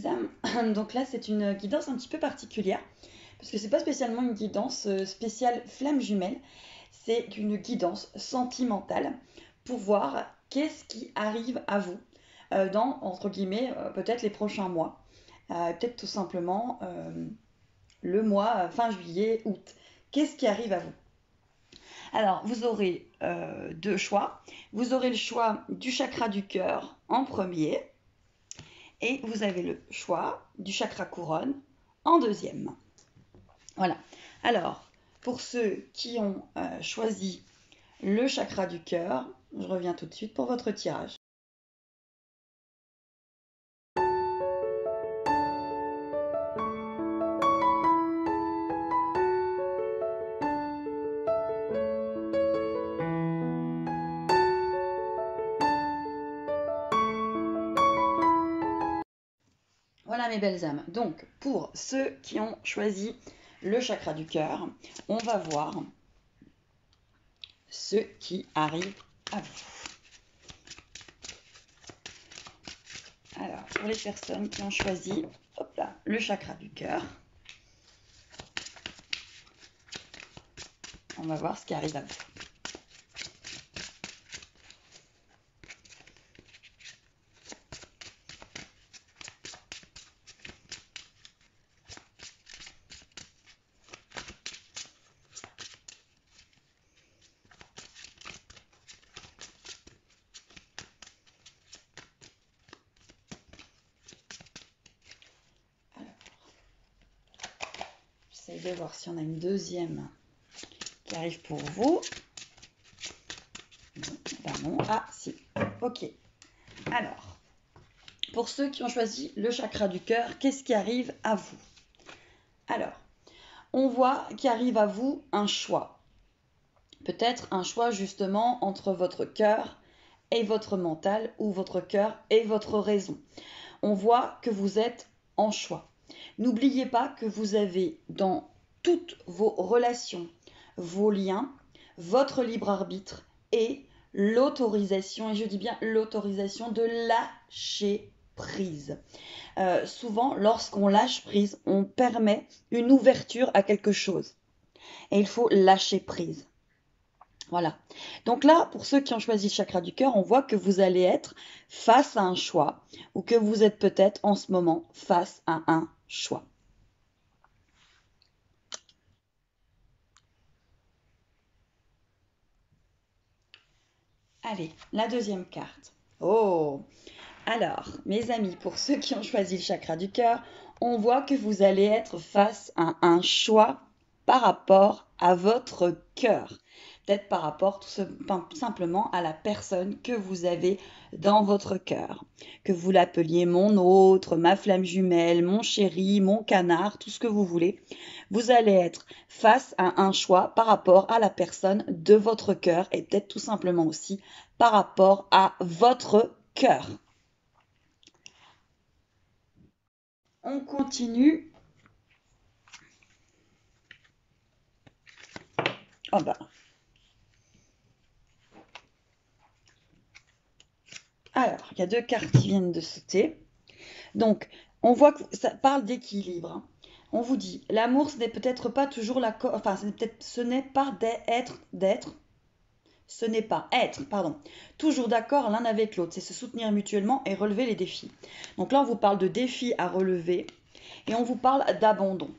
belles âmes. Donc là, c'est une guidance un petit peu particulière, parce que c'est pas spécialement une guidance spéciale flamme jumelle, c'est une guidance sentimentale pour voir qu'est-ce qui arrive à vous dans, entre guillemets, peut-être les prochains mois. Peut-être tout simplement le mois fin juillet, août. Qu'est-ce qui arrive à vous? Alors, vous aurez deux choix. Vous aurez le choix du chakra du cœur en premier et vous avez le choix du chakra couronne en deuxième. Voilà. Alors, pour ceux qui ont choisi le chakra du cœur, je reviens tout de suite pour votre tirage. Voilà mes belles âmes. Donc, pour ceux qui ont choisi le chakra du cœur, on va voir ce qui arrive à vous. Alors, pour les personnes qui ont choisi hop là, le chakra du cœur, on va voir ce qui arrive à vous. J'essaie de voir si on a une deuxième qui arrive pour vous. Non. Ah, si. Ok. Alors, pour ceux qui ont choisi le chakra du cœur, qu'est-ce qui arrive à vous? Alors, on voit qu'il arrive à vous un choix. Peut-être un choix justement entre votre cœur et votre mental ou votre cœur et votre raison. On voit que vous êtes en choix. N'oubliez pas que vous avez dans toutes vos relations, vos liens, votre libre arbitre et l'autorisation, et je dis bien l'autorisation de lâcher prise. Souvent, lorsqu'on lâche prise, on permet une ouverture à quelque chose. Et il faut lâcher prise. Voilà. Donc là, pour ceux qui ont choisi le chakra du cœur, on voit que vous allez être face à un choix ou que vous êtes peut-être en ce moment face à un choix. Allez, la deuxième carte. Oh! Alors, mes amis, pour ceux qui ont choisi le chakra du cœur, on voit que vous allez être face à un choix par rapport à votre cœur. Peut-être par rapport tout simplement à la personne que vous avez dans votre cœur. Que vous l'appeliez mon autre, ma flamme jumelle, mon chéri, mon canard, tout ce que vous voulez. Vous allez être face à un choix par rapport à la personne de votre cœur et peut-être tout simplement aussi par rapport à votre cœur. On continue. Oh bah. Alors, il y a deux cartes qui viennent de sauter. Donc, on voit que ça parle d'équilibre. On vous dit, l'amour, ce n'est peut-être pas toujours ce n'est pas toujours d'accord l'un avec l'autre. C'est se soutenir mutuellement et relever les défis. Donc là, on vous parle de défis à relever et on vous parle d'abandon.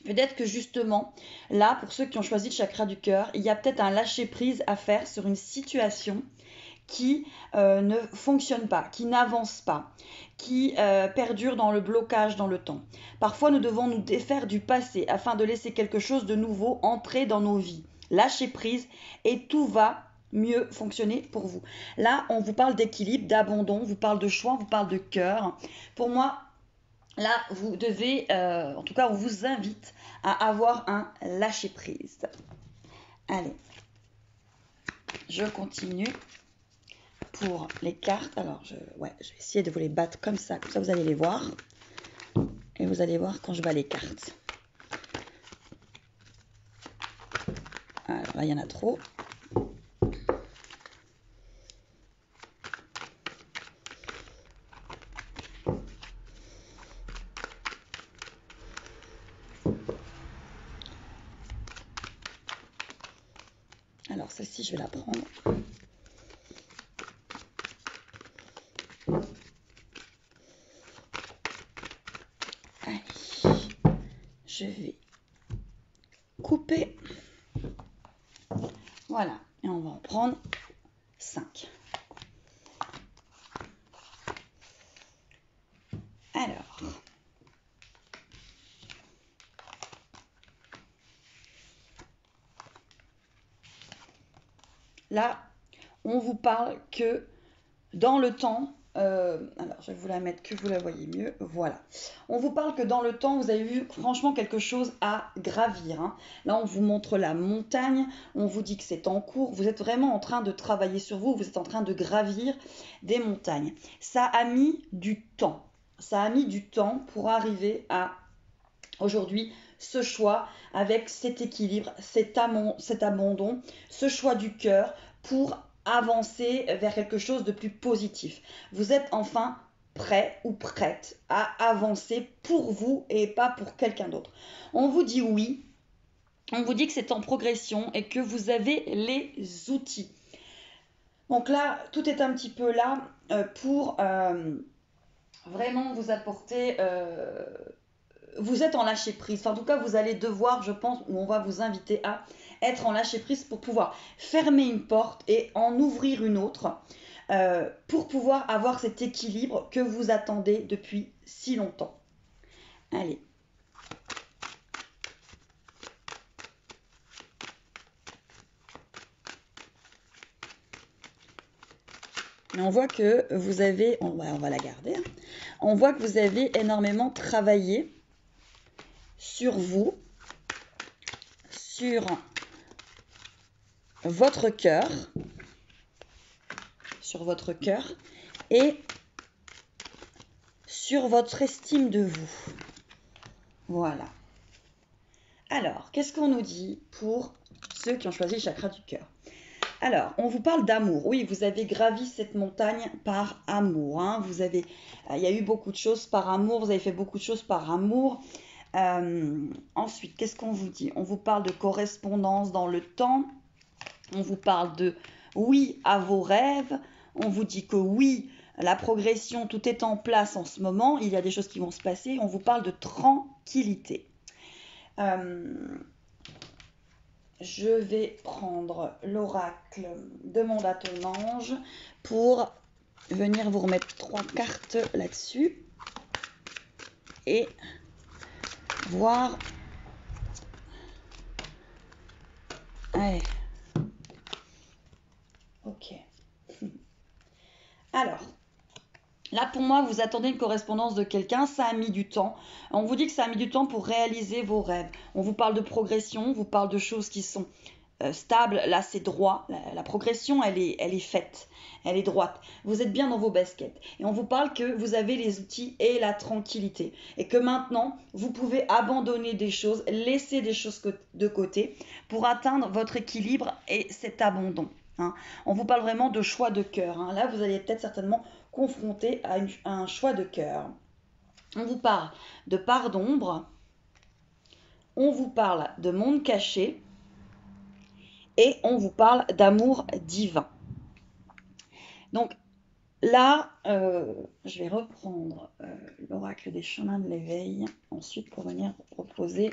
Peut-être que justement, là, pour ceux qui ont choisi le chakra du cœur, il y a peut-être un lâcher-prise à faire sur une situation qui ne fonctionne pas, qui n'avance pas, qui perdure dans le blocage dans le temps. Parfois, nous devons nous défaire du passé afin de laisser quelque chose de nouveau entrer dans nos vies. Lâchez prise et tout va mieux fonctionner pour vous. Là, on vous parle d'équilibre, d'abandon, on vous parle de choix, on vous parle de cœur. Pour moi, là, vous devez, en tout cas, on vous invite à avoir un lâcher-prise. Allez, je continue pour les cartes. Alors, je vais essayer de vous les battre comme ça vous allez les voir. Et vous allez voir quand je bats les cartes. Alors là, il y en a trop. celle-ci, je vais la prendre. Allez, je vais couper. Voilà, et on va en prendre 5. Alors, là, on vous parle que dans le temps, alors je vais vous la mettre que vous la voyez mieux, voilà. On vous parle que dans le temps, vous avez vu franchement quelque chose à gravir. Hein. Là, on vous montre la montagne, on vous dit que c'est en cours, vous êtes vraiment en train de travailler sur vous, vous êtes en train de gravir des montagnes. Ça a mis du temps, ça a mis du temps pour arriver à aujourd'hui ce choix avec cet équilibre, cet abandon, ce choix du cœur pour avancer vers quelque chose de plus positif. Vous êtes enfin prêt ou prête à avancer pour vous et pas pour quelqu'un d'autre. On vous dit oui, on vous dit que c'est en progression et que vous avez les outils. Donc là, tout est un petit peu là pour vraiment vous apporter... vous êtes en lâcher prise. Enfin, en tout cas, vous allez devoir, je pense, ou on va vous inviter à être en lâcher prise pour pouvoir fermer une porte et en ouvrir une autre pour pouvoir avoir cet équilibre que vous attendez depuis si longtemps. Allez. On voit que vous avez, on va la garder, hein. On voit que vous avez énormément travaillé sur vous, sur votre cœur, et sur votre estime de vous. Voilà. Alors, qu'est-ce qu'on nous dit pour ceux qui ont choisi le chakra du cœur? Alors, on vous parle d'amour. Oui, vous avez gravi cette montagne par amour. Hein. Il y a eu beaucoup de choses par amour. Vous avez fait beaucoup de choses par amour. Ensuite, qu'est-ce qu'on vous dit? On vous parle de correspondance dans le temps. On vous parle de oui à vos rêves. On vous dit que oui, la progression, tout est en place en ce moment. Il y a des choses qui vont se passer. On vous parle de tranquillité. Je vais prendre l'oracle Demande à ton ange pour venir vous remettre 3 cartes là-dessus et voir. Allez. Ok. Alors, là pour moi, vous attendez une correspondance de quelqu'un, ça a mis du temps. On vous dit que ça a mis du temps pour réaliser vos rêves. On vous parle de progression, on vous parle de choses qui sont stable, là c'est droit, la progression elle est faite, elle est droite, vous êtes bien dans vos baskets et on vous parle que vous avez les outils et la tranquillité et que maintenant vous pouvez abandonner des choses, laisser des choses de côté pour atteindre votre équilibre et cet abandon. Hein. On vous parle vraiment de choix de cœur, hein. Là vous allez peut-être certainement confronté à un choix de cœur. On vous parle de part d'ombre, on vous parle de monde caché, et on vous parle d'amour divin. Donc là, je vais reprendre l'oracle des chemins de l'éveil, ensuite pour venir vous proposer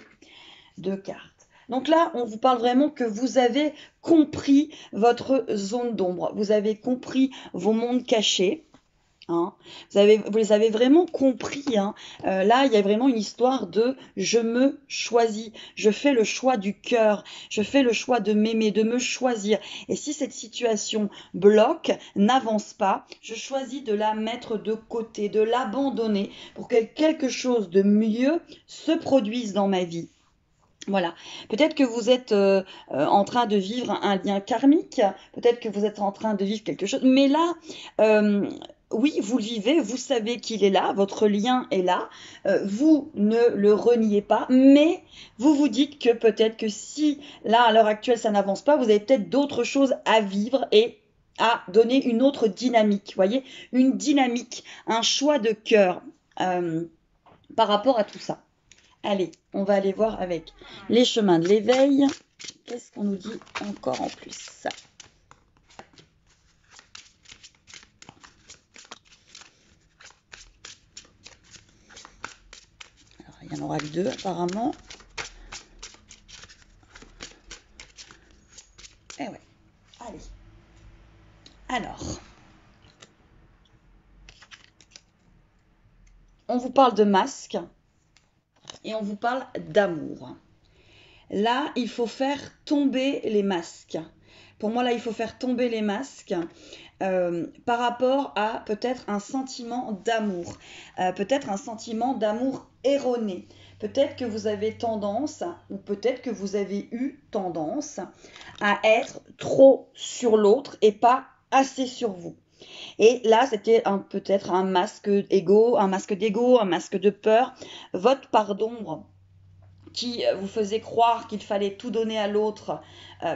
2 cartes. Donc là, on vous parle vraiment que vous avez compris votre zone d'ombre, vous avez compris vos mondes cachés. Hein. Vous les avez vraiment compris. Hein. Là, il y a vraiment une histoire de je me choisis, je fais le choix du cœur, je fais le choix de m'aimer, de me choisir. Et si cette situation bloque, n'avance pas, je choisis de la mettre de côté, de l'abandonner pour que quelque chose de mieux se produise dans ma vie. Voilà, peut-être que vous êtes en train de vivre un lien karmique, peut-être que vous êtes en train de vivre quelque chose, mais là, oui, vous le vivez, vous savez qu'il est là, votre lien est là, vous ne le reniez pas, mais vous vous dites que peut-être que si, là, à l'heure actuelle, ça n'avance pas, vous avez peut-être d'autres choses à vivre et à donner une autre dynamique, voyez, une dynamique, un choix de cœur par rapport à tout ça. Allez, on va aller voir avec les chemins de l'éveil. Qu'est-ce qu'on nous dit encore en plus? Alors, il y en aura que 2 apparemment. Eh ouais, allez. Alors, on vous parle de masque et on vous parle d'amour. Là, il faut faire tomber les masques. Pour moi, là, il faut faire tomber les masques par rapport à peut-être un sentiment d'amour, peut-être un sentiment d'amour erroné. Peut-être que vous avez tendance, ou peut-être que vous avez eu tendance à être trop sur l'autre et pas assez sur vous. Et là, c'était peut-être un masque d'ego, un masque de peur, votre part d'ombre qui vous faisait croire qu'il fallait tout donner à l'autre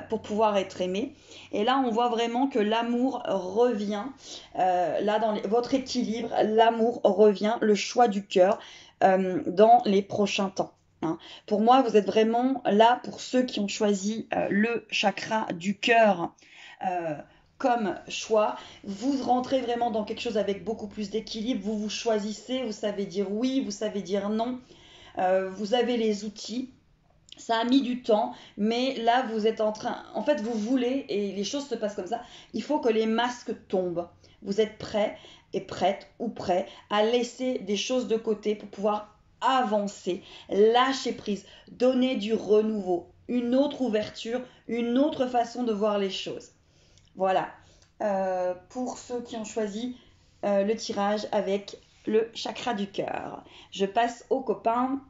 pour pouvoir être aimé. Et là, on voit vraiment que l'amour revient, là, dans votre équilibre, l'amour revient, le choix du cœur dans les prochains temps. Hein. Pour moi, vous êtes vraiment là pour ceux qui ont choisi le chakra du cœur. Comme choix, vous rentrez vraiment dans quelque chose avec beaucoup plus d'équilibre, vous vous choisissez, vous savez dire oui, vous savez dire non, vous avez les outils. Ça a mis du temps, mais là, vous êtes en train... En fait, vous voulez, et les choses se passent comme ça, il faut que les masques tombent. Vous êtes prêts et prêtes ou prêts à laisser des choses de côté pour pouvoir avancer, lâcher prise, donner du renouveau, une autre ouverture, une autre façon de voir les choses. Voilà. Pour ceux qui ont choisi le tirage avec le chakra du cœur. Je passe aux copains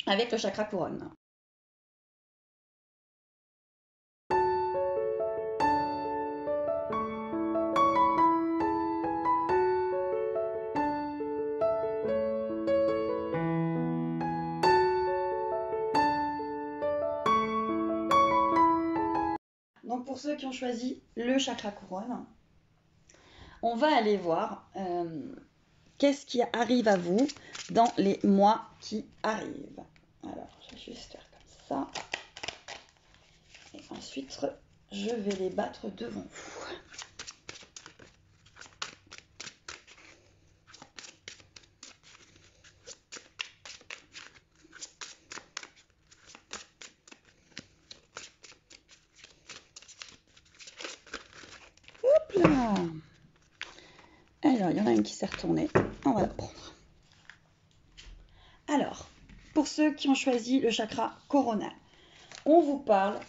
avec le chakra couronne. Donc pour ceux qui ont choisi le chakra couronne, on va aller voir qu'est-ce qui arrive à vous dans les mois qui arrivent. Alors, je vais juste faire comme ça. Et ensuite, je vais les battre devant vous. Hop là! Alors, il y en a une qui s'est retournée. On va la prendre. Alors, pour ceux qui ont choisi le chakra coronal, on vous parle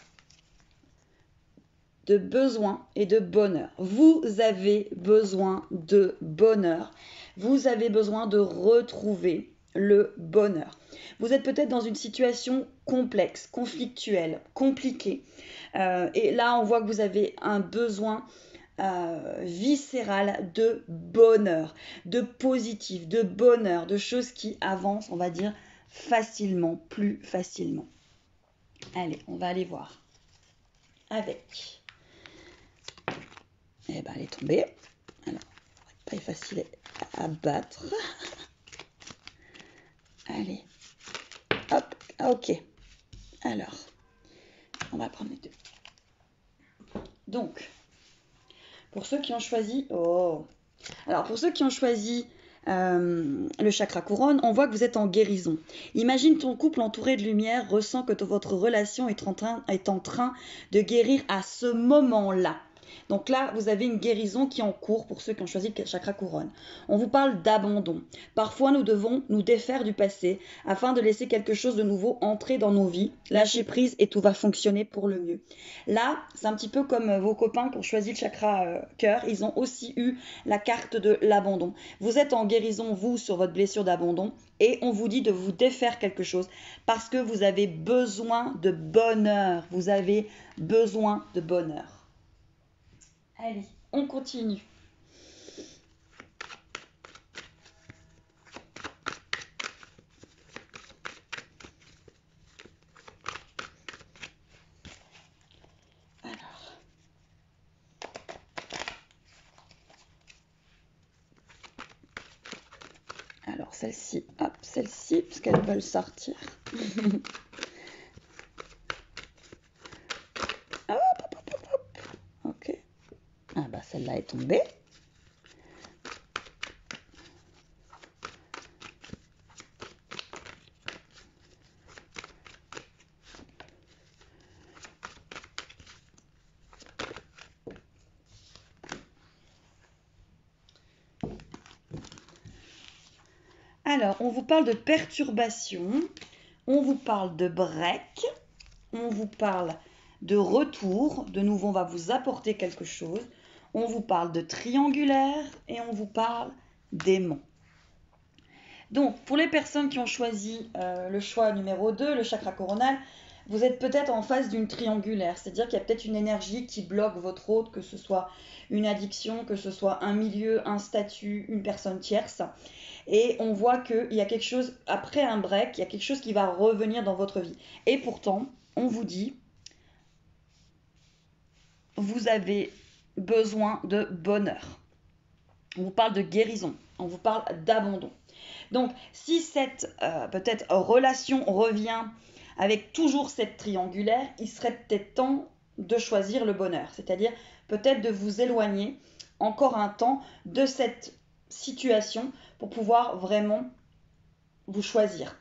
de besoin et de bonheur. Vous avez besoin de bonheur. Vous avez besoin de retrouver le bonheur. Vous êtes peut-être dans une situation complexe, conflictuelle, compliquée. Et là, on voit que vous avez un besoin viscéral de bonheur, de positif, de bonheur, de choses qui avancent, on va dire, facilement, plus facilement. Allez, on va aller voir avec... Eh ben, elle est tombée. Alors, pas facile à battre. Allez. Hop. Ok. Alors, on va prendre les deux. Donc, pour ceux qui ont choisi... Oh. Alors, pour ceux qui ont choisi le chakra couronne, on voit que vous êtes en guérison. Imagine ton couple entouré de lumière, ressent que votre relation est en train de guérir à ce moment-là. Donc là, vous avez une guérison qui est en cours pour ceux qui ont choisi le chakra couronne. On vous parle d'abandon. Parfois, nous devons nous défaire du passé afin de laisser quelque chose de nouveau entrer dans nos vies, lâcher prise et tout va fonctionner pour le mieux. Là, c'est un petit peu comme vos copains qui ont choisi le chakra cœur. Ils ont aussi eu la carte de l'abandon. Vous êtes en guérison, vous, sur votre blessure d'abandon et on vous dit de vous défaire quelque chose parce que vous avez besoin de bonheur. Vous avez besoin de bonheur. Allez, on continue. Alors, celle-ci, hop, celle-ci, parce qu'elles veulent sortir. Hop, hop, hop, hop, hop. Ok. Ah bah celle-là est tombée. Alors, on vous parle de perturbation, on vous parle de break, on vous parle de retour, de nouveau on va vous apporter quelque chose, on vous parle de triangulaire et on vous parle d'aimant. Donc, pour les personnes qui ont choisi le choix numéro 2, le chakra coronal, vous êtes peut-être en face d'une triangulaire, c'est-à-dire qu'il y a peut-être une énergie qui bloque votre autre, que ce soit une addiction, que ce soit un milieu, un statut, une personne tierce. Et on voit qu'il y a quelque chose, après un break, il y a quelque chose qui va revenir dans votre vie. Et pourtant, on vous dit, vous avez besoin de bonheur. On vous parle de guérison, on vous parle d'abandon. Donc, si cette peut-être relation revient avec toujours cette triangulaire, il serait peut-être temps de choisir le bonheur. C'est-à-dire peut-être de vous éloigner encore un temps de cette situation pour pouvoir vraiment vous choisir.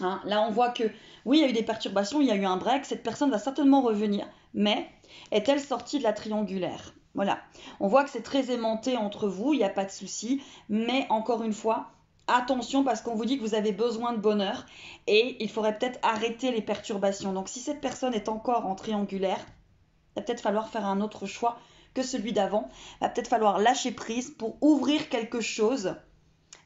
Hein, là, on voit que oui, il y a eu des perturbations, il y a eu un break, cette personne va certainement revenir, mais est-elle sortie de la triangulaire? Voilà, on voit que c'est très aimanté entre vous, il n'y a pas de souci, mais encore une fois, attention parce qu'on vous dit que vous avez besoin de bonheur et il faudrait peut-être arrêter les perturbations. Donc si cette personne est encore en triangulaire, il va peut-être falloir faire un autre choix que celui d'avant. Il va peut-être falloir lâcher prise pour ouvrir quelque chose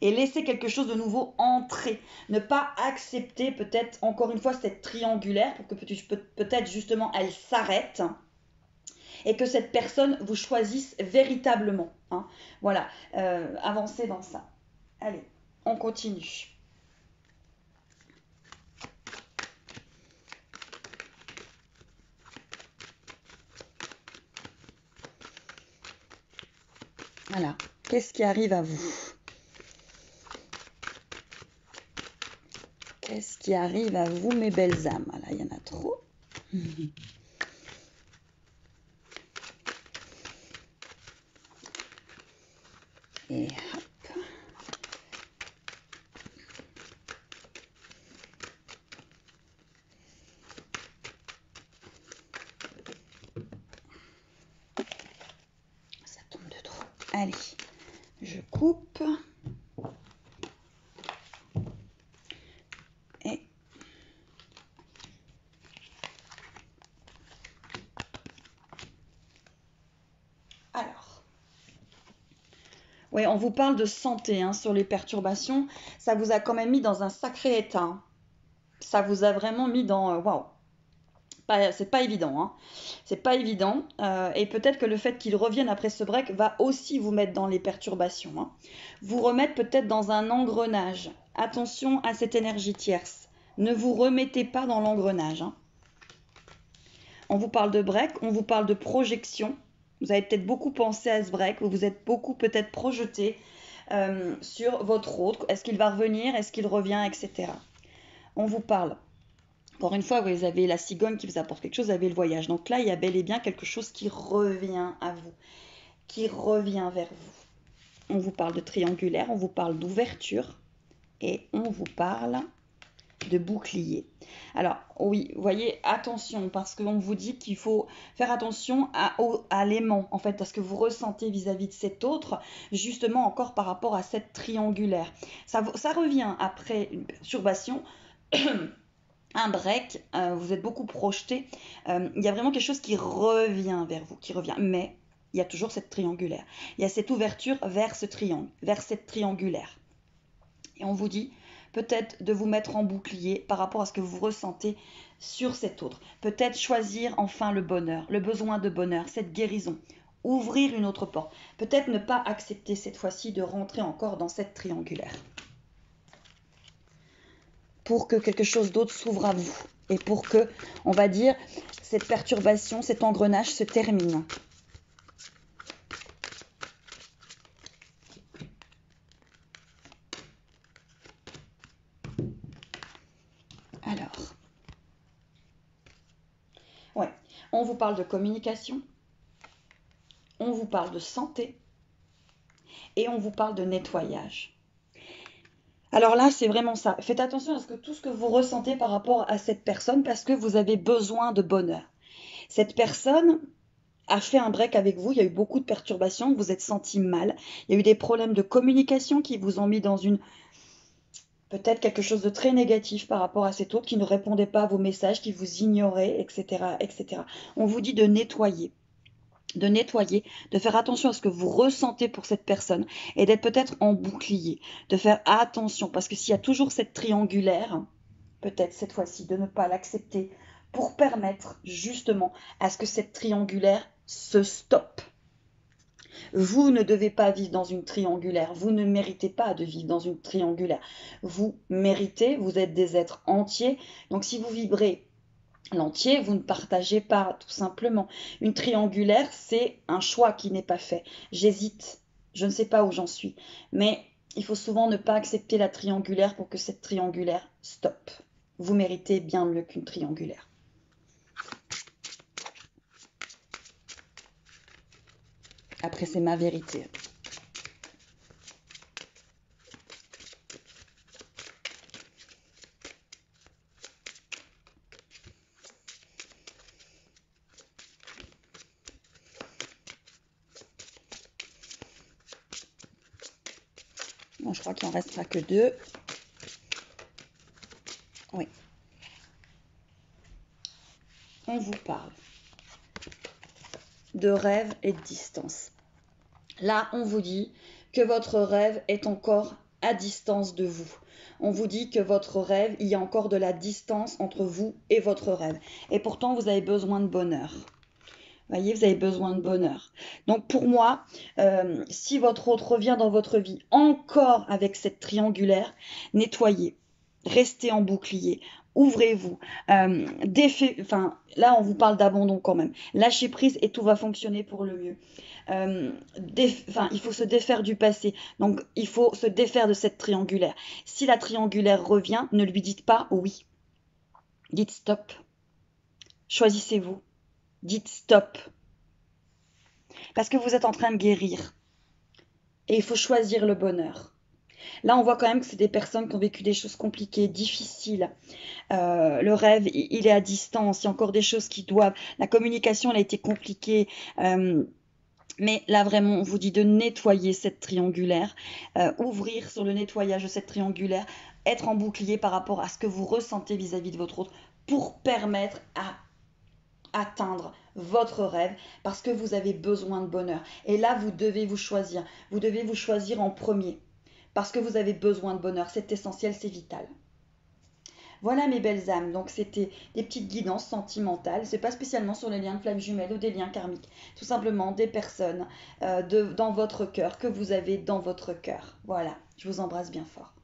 et laisser quelque chose de nouveau entrer. Ne pas accepter peut-être encore une fois cette triangulaire pour que peut-être justement elle s'arrête et que cette personne vous choisisse véritablement. Hein. Voilà, avancez dans ça. Allez, on continue. Voilà, qu'est-ce qui arrive à vous? Qu'est-ce qui arrive à vous, mes belles âmes? Là, il y en a trop. Et hop. Ça tombe de trop. Allez, je coupe. Et alors, oui, on vous parle de santé hein, sur les perturbations. Ça vous a quand même mis dans un sacré état. Ça vous a vraiment mis dans waouh. C'est pas évident, hein. C'est pas évident. Et peut-être que le fait qu'il revienne après ce break va aussi vous mettre dans les perturbations. Hein. Vous remettre peut-être dans un engrenage. Attention à cette énergie tierce. Ne vous remettez pas dans l'engrenage. Hein. On vous parle de break, on vous parle de projection. Vous avez peut-être beaucoup pensé à ce break, vous vous êtes beaucoup peut-être projeté sur votre autre. Est-ce qu'il va revenir? Est-ce qu'il revient? Etc. On vous parle. Encore une fois, vous avez la cigogne qui vous apporte quelque chose, vous avez le voyage. Donc là, il y a bel et bien quelque chose qui revient à vous, qui revient vers vous. On vous parle de triangulaire, on vous parle d'ouverture et on vous parle de bouclier. Alors oui, vous voyez, attention, parce qu'on vous dit qu'il faut faire attention à l'aimant, en fait, à ce que vous ressentez vis-à-vis de cet autre, justement encore par rapport à cette triangulaire. Ça revient après une perturbation, un break, vous êtes beaucoup projeté, il y a vraiment quelque chose qui revient vers vous, qui revient, mais il y a toujours cette triangulaire. Il y a cette ouverture vers ce triangle, vers cette triangulaire. Et on vous dit peut-être de vous mettre en bouclier par rapport à ce que vous ressentez sur cet autre. Peut-être choisir enfin le bonheur, le besoin de bonheur, cette guérison. Ouvrir une autre porte. Peut-être ne pas accepter cette fois-ci de rentrer encore dans cette triangulaire. Pour que quelque chose d'autre s'ouvre à vous. Et pour que, on va dire, cette perturbation, cet engrenage se termine. Alors, ouais, on vous parle de communication, on vous parle de santé et on vous parle de nettoyage. Alors là, c'est vraiment ça. Faites attention à tout ce que vous ressentez par rapport à cette personne parce que vous avez besoin de bonheur. Cette personne a fait un break avec vous, il y a eu beaucoup de perturbations, vous vous êtes senti mal, il y a eu des problèmes de communication qui vous ont mis dans peut-être quelque chose de très négatif par rapport à cet autre qui ne répondait pas à vos messages, qui vous ignorait, etc., etc. On vous dit de nettoyer, de faire attention à ce que vous ressentez pour cette personne et d'être peut-être en bouclier, de faire attention parce que s'il y a toujours cette triangulaire, peut-être cette fois-ci de ne pas l'accepter pour permettre justement à ce que cette triangulaire se stoppe. Vous ne devez pas vivre dans une triangulaire, vous ne méritez pas de vivre dans une triangulaire. Vous méritez, vous êtes des êtres entiers, donc si vous vibrez l'entier, vous ne partagez pas, tout simplement. Une triangulaire, c'est un choix qui n'est pas fait. J'hésite, je ne sais pas où j'en suis. Mais il faut souvent ne pas accepter la triangulaire pour que cette triangulaire stoppe. Vous méritez bien mieux qu'une triangulaire. Après, c'est ma vérité. Bon, je crois qu'il en restera que 2. Oui. On vous parle de rêve et de distance. Là, on vous dit que votre rêve est encore à distance de vous. On vous dit que votre rêve, il y a encore de la distance entre vous et votre rêve. Et pourtant, vous avez besoin de bonheur. Voyez, vous avez besoin de bonheur. Donc pour moi, si votre autre revient dans votre vie encore avec cette triangulaire, nettoyez, restez en bouclier, ouvrez-vous, là on vous parle d'abandon quand même. Lâchez prise et tout va fonctionner pour le mieux. Il faut se défaire du passé, donc il faut se défaire de cette triangulaire. Si la triangulaire revient, ne lui dites pas oui. Dites stop. Choisissez-vous. Dites stop. Parce que vous êtes en train de guérir. Et il faut choisir le bonheur. Là, on voit quand même que c'est des personnes qui ont vécu des choses compliquées, difficiles. Le rêve, il est à distance. Il y a encore des choses qui doivent... La communication, elle a été compliquée. Mais là, vraiment, on vous dit de nettoyer cette triangulaire. Ouvrir sur le nettoyage de cette triangulaire. Être en bouclier par rapport à ce que vous ressentez vis-à-vis de votre autre. Pour permettre à atteindre votre rêve parce que vous avez besoin de bonheur. Et là, vous devez vous choisir. Vous devez vous choisir en premier parce que vous avez besoin de bonheur. C'est essentiel, c'est vital. Voilà mes belles âmes, donc c'était des petites guidances sentimentales, c'est pas spécialement sur les liens de flammes jumelles ou des liens karmiques, tout simplement des personnes dans votre cœur, que vous avez dans votre cœur. Voilà, je vous embrasse bien fort.